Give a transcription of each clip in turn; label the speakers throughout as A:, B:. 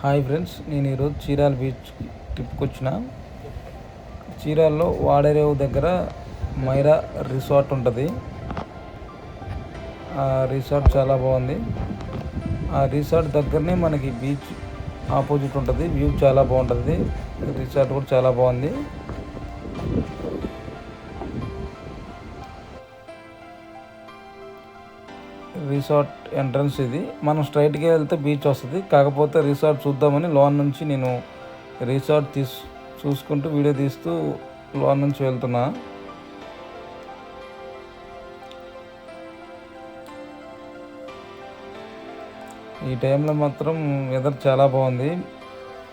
A: Hi friends, నేను ఈరోజు Chirala beach ట్రిప్కి వచ్చిన. చీరాల్లో వాడరేవు దగ్గర మైరా రిసార్ట్ ఉంటుంది. ఆ రిసార్ట్ చాలా బాగుంది. ఆ రిసార్ట్ దగ్గరనే మనకి బీచ్ ఆపోజిట్ ఉంటుంది. వ్యూ చాలా బాగుంటుంది. రిసార్ట్ కూడా చాలా బాగుంది. రిసార్ట్ ఎంట్రన్స్ ఇది. మనం స్ట్రైట్గా వెళ్తే బీచ్ వస్తుంది. కాకపోతే రిసార్ట్ చూద్దామని లోన్ నుంచి నేను రిసార్ట్ చూసుకుంటూ వీడియో తీస్తూ లోన్ నుంచి వెళ్తున్నా. ఈ టైంలో మాత్రం వెదర్ చాలా బాగుంది.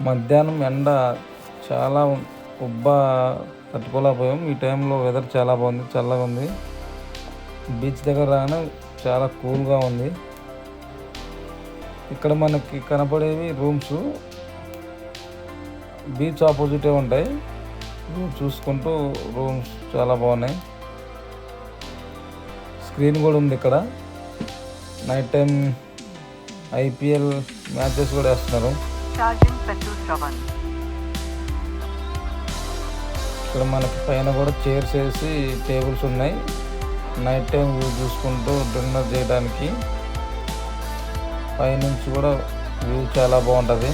A: మధ్యాహ్నం ఎండ చాలా తట్టుకోలేకపోయాం. ఈ టైంలో వెదర్ చాలా బాగుంది, చల్లగా ఉంది. బీచ్ దగ్గర రాగానే చాలా కూల్గా ఉంది. ఇక్కడ మనకి కనపడేవి రూమ్స్ బీచ్ ఆపోజిటే ఉంటాయి. చూసుకుంటూ రూమ్స్ చాలా బాగున్నాయి. స్క్రీన్ కూడా ఉంది ఇక్కడ. నైట్ టైం ఐపీఎల్ మ్యాచెస్ కూడా వేస్తున్నారు. ఇక్కడ మనకి పైన కూడా చైర్స్ వేసి టేబుల్స్ ఉన్నాయి. నైట్ టైం వ్యూ చూసుకుంటూ డిన్నర్ చేయడానికి పైనుంచి కూడా వ్యూ చాలా బాగుంటుంది.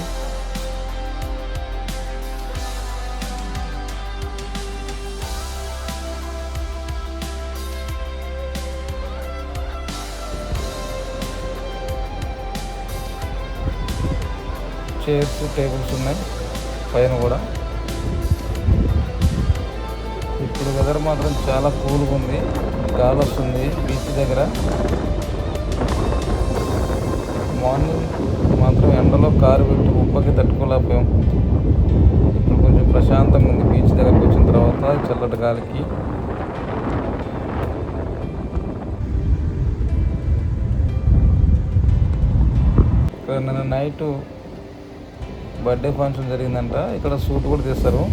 A: చైర్స్ టేబుల్స్ ఉన్నాయి పైన కూడా. ఇప్పుడు వెదర్ మాత్రం చాలా కూల్గా ఉంది, గాలి వస్తుంది బీచ్ దగ్గర. మార్నింగ్ మాత్రం ఎండలో కారు పెట్టి ఉప్పకి తట్టుకోలేకపోయాం. ఇప్పుడు కొంచెం ప్రశాంతంగా ఉంది బీచ్ దగ్గరకు వచ్చిన తర్వాత చల్లటి గాలికి. ఇక్కడ నిన్న నైట్ బర్త్డే ఫంక్షన్ జరిగిందంట. ఇక్కడ షూట్ కూడా తీస్తారు.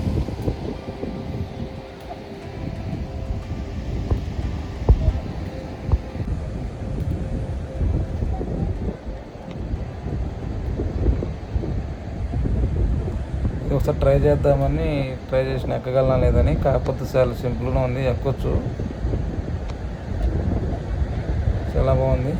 A: ఒకసారి ట్రై చేద్దామని ట్రై చేసిన, ఎక్కగలనా లేదని. కాకపోతే చాలా సింపుల్గా ఉంది, ఎక్కొచ్చు. చాలా బాగుంది.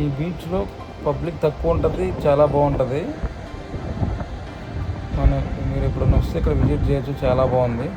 A: ఈ బీచ్లో పబ్లిక్ తక్కువ ఉంటుంది, చాలా బాగుంటుంది. మీరు ఎప్పుడైనా వస్తే ఇక్కడ విజిట్ చేయొచ్చు, చాలా బాగుంది.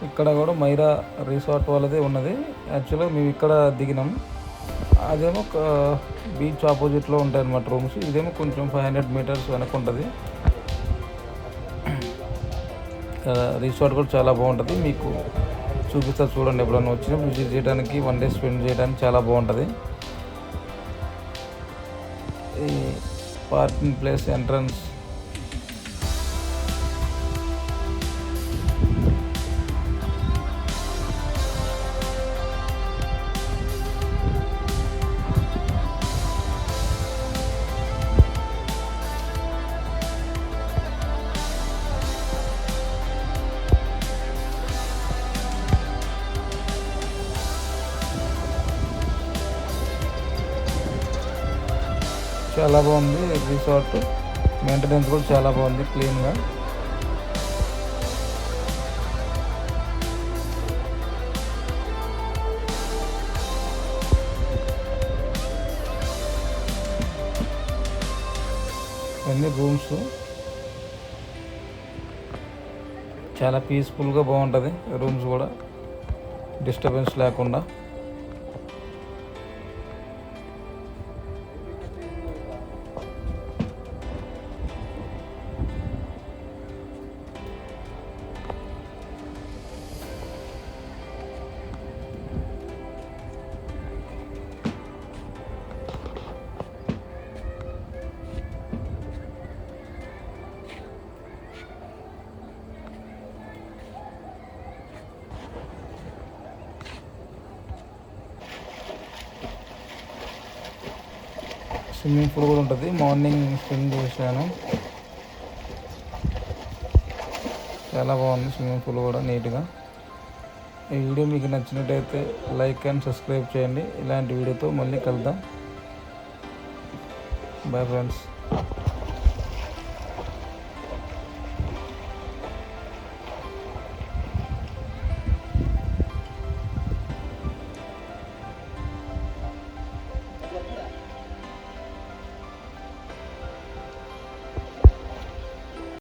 A: ఇక్కడ కూడా మైరా రిసార్ట్ వాళ్ళదే ఉన్నది. యాక్చువల్గా మేము ఇక్కడ దిగినాం. అదేమో బీచ్ ఆపోజిట్లో ఉంటాయి అన్నమాట రూమ్స్. ఇదేమో కొంచెం 500 మీటర్స్ వెనక ఉంటుంది. రిసార్ట్ కూడా చాలా బాగుంటుంది. మీకు చూపిస్తా చూడండి. ఎప్పుడన్నా వచ్చినప్పుడు విజిట్ చేయడానికి, వన్ డే స్పెండ్ చేయడానికి చాలా బాగుంటుంది. ఈ పార్కింగ్ ప్లేస్ ఎంట్రన్స్ చాలా బాగుంది. రిసార్ట్ మెయింటెనెన్స్ కూడా చాలా బాగుంది, క్లీన్గా. అన్ని రూమ్స్ చాలా పీస్ఫుల్గా బాగుంటుంది. రూమ్స్ కూడా డిస్టర్బెన్స్ లేకుండా. స్విమ్మింగ్ పూల్ కూడా ఉంటుంది. మార్నింగ్ స్విమ్ చేశాను, చాలా బాగుంది స్విమ్మింగ్ పూల్ కూడా నీట్గా. ఈ వీడియో మీకు నచ్చినట్టయితే లైక్ అండ్ సబ్స్క్రైబ్ చేయండి. ఇలాంటి వీడియోతో మళ్ళీ కలుద్దాం. Bye friends.